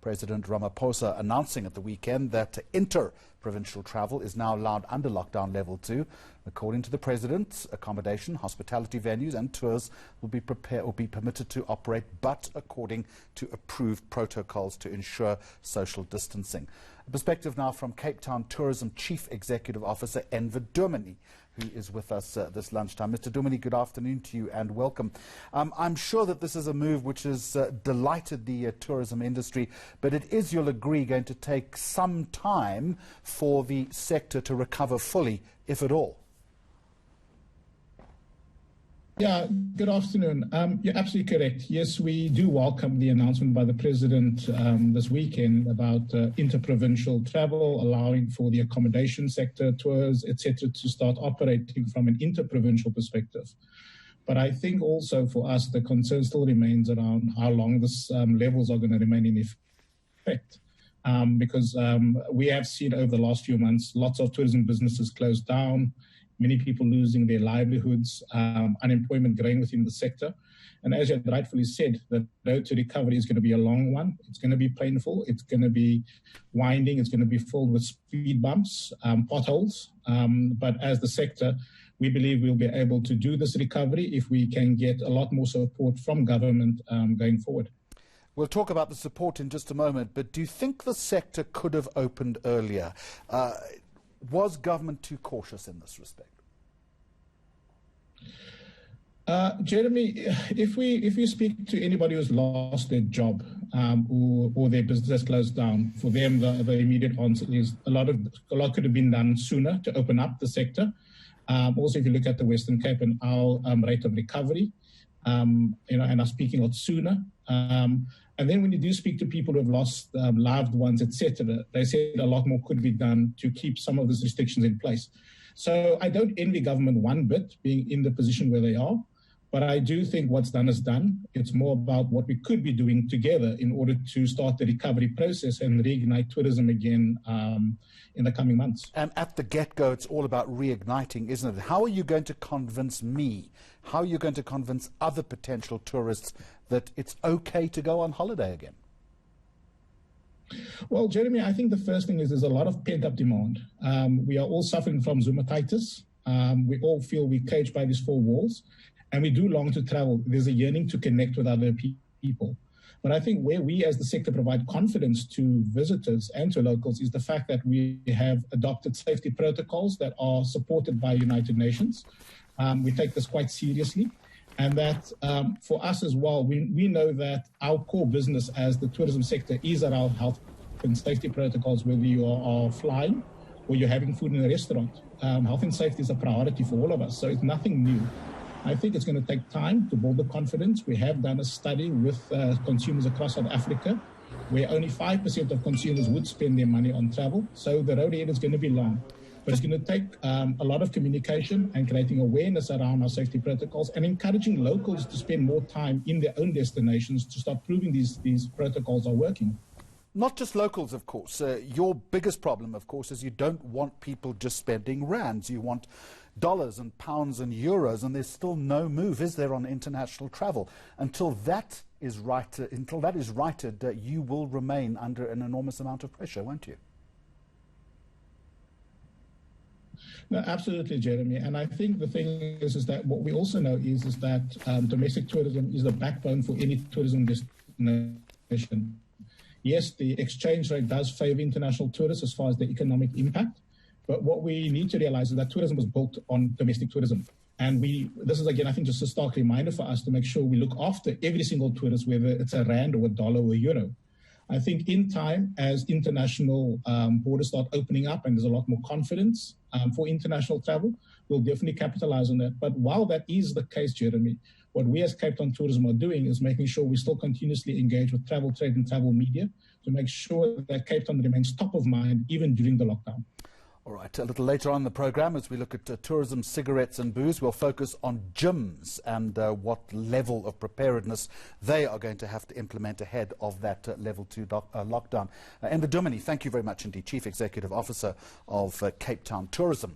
President Ramaphosa announcing at the weekend that inter-provincial travel is now allowed under lockdown level 2. According to the President, accommodation, hospitality venues and tours will be permitted to operate, but according to approved protocols to ensure social distancing. A perspective now from Cape Town Tourism Chief Executive Officer Enver Duminy, who is with us this lunchtime. Mr. Duminy, good afternoon to you and welcome. I'm sure that this is a move which has delighted the tourism industry, but it is, you'll agree, going to take some time for the sector to recover fully, if at all. Yeah, good afternoon. You're absolutely correct. Yes, we do welcome the announcement by the President this weekend about interprovincial travel, allowing for the accommodation sector, tours, etc., to start operating from an interprovincial perspective. But I think also for us, the concern still remains around how long this levels are going to remain in effect. Because we have seen over the last few months, lots of tourism businesses closed down, many people losing their livelihoods, unemployment growing within the sector. And as you had rightfully said, the road to recovery is going to be a long one. It's going to be painful. It's going to be winding. It's going to be filled with speed bumps, potholes. But as the sector, we believe we'll be able to do this recovery if we can get a lot more support from government going forward. We'll talk about the support in just a moment, but do you think the sector could have opened earlier? Was government too cautious in this respect? Jeremy, if we speak to anybody who's lost their job or their business closed down, for them the immediate answer is a lot could have been done sooner to open up the sector. Also, if you look at the Western Cape and our rate of recovery, and are speaking out sooner. And then when you do speak to people who have lost loved ones, etc., they said a lot more could be done to keep some of these restrictions in place. So I don't envy government one bit being in the position where they are, but I do think what's done is done. It's more about what we could be doing together in order to start the recovery process and reignite tourism again in the coming months. And at the get-go, it's all about reigniting, isn't it? How are you going to convince me? How are you going to convince other potential tourists that it's okay to go on holiday again? Well, Jeremy, I think the first thing is there's a lot of pent-up demand. We are all suffering from Zoomatitis. We all feel we're caged by these four walls, and we do long to travel. There's a yearning to connect with other people. But I think where we as the sector provide confidence to visitors and to locals is the fact that we have adopted safety protocols that are supported by United Nations. We take this quite seriously. And that for us as well, we know that our core business as the tourism sector is around health and safety protocols, whether you are flying or you're having food in a restaurant. Health and safety is a priority for all of us, so it's nothing new. I think it's going to take time to build the confidence. We have done a study with consumers across South Africa where only 5% of consumers would spend their money on travel. So the road ahead is going to be long. But it's going to take a lot of communication and creating awareness around our safety protocols and encouraging locals to spend more time in their own destinations to start proving these protocols are working. Not just locals, of course. Your biggest problem, of course, is you don't want people just spending rands. You want dollars and pounds and euros, and there's still no move, is there, on international travel? Until that is righted, you will remain under an enormous amount of pressure, won't you? No, absolutely, Jeremy. And I think the thing is that what we also know is that domestic tourism is the backbone for any tourism destination. Yes, the exchange rate does favor international tourists as far as the economic impact. But what we need to realize is that tourism was built on domestic tourism. And this is, again, I think just a stark reminder for us to make sure we look after every single tourist, whether it's a rand or a dollar or a euro. I think in time, as international borders start opening up and there's a lot more confidence for international travel, we'll definitely capitalize on that. But while that is the case, Jeremy, what we as Cape Town Tourism are doing is making sure we still continuously engage with travel trade and travel media to make sure that Cape Town remains top of mind even during the lockdown. All right, a little later on in the programme, as we look at tourism, cigarettes and booze, we'll focus on gyms and what level of preparedness they are going to have to implement ahead of that level 2 lockdown. Enver Duminy, thank you very much indeed, Chief Executive Officer of Cape Town Tourism.